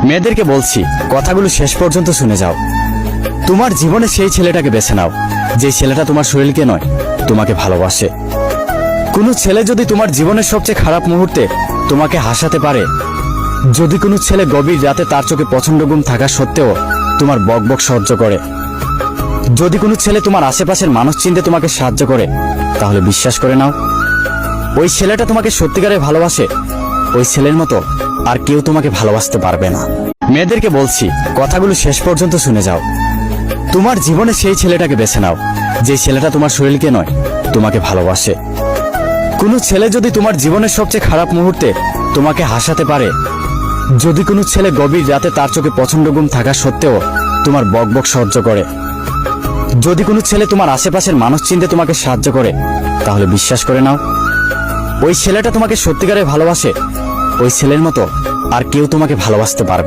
মেয়েদেরকে বলছি, কথাগুলো শেষ পর্যন্ত শুনে যাও। তোমার জীবনে সেই ছেলেটাকে বেছে নাও, যে ছেলেটা তোমার শরীরকে নয়, তোমাকে ভালোবাসে। কোনো ছেলে যদি তোমার জীবনের সবচেয়ে খারাপ মুহূর্তে তোমাকে হাসাতে পারে, যদি কোনো ছেলে গভীর রাতে তার চোখে প্রচন্ড ঘুম থাকা সত্ত্বেও তোমার বকবক সহ্য করে, যদি কোনো ছেলে তোমার আশেপাশের মানুষ চিনতে তোমাকে সাহায্য করে, তাহলে বিশ্বাস করে নাও, ওই ছেলেটা তোমাকে সত্যিকারে ভালোবাসে। ওই ছেলের মতো আর কেউ তোমাকে ভালোবাসতে পারবে না। মেয়েদেরকে বলছি, কথাগুলো শেষ পর্যন্ত শুনে যাও। তোমার জীবনে সেই ছেলেটাকে বেছে নাও, যে ছেলেটা তোমার শরীরকে নয়, তোমাকে ভালোবাসে। কোনো ছেলে যদি তোমার জীবনের সবচেয়ে খারাপ মুহূর্তে তোমাকে হাসাতে পারে, যদি কোনো ছেলে গভীর রাতে তার চোখে প্রচন্ড ঘুম থাকা সত্ত্বেও তোমার বকবক সহ্য করে, যদি কোনো ছেলে তোমার আশেপাশের মানুষ চিনতে তোমাকে সাহায্য করে, তাহলে বিশ্বাস করে নাও, ওই ছেলেটা তোমাকে সত্যিকারে ভালোবাসে। ওই ছেলের মতো আর কেউ তোমাকে ভালোবাসতে পারবে না।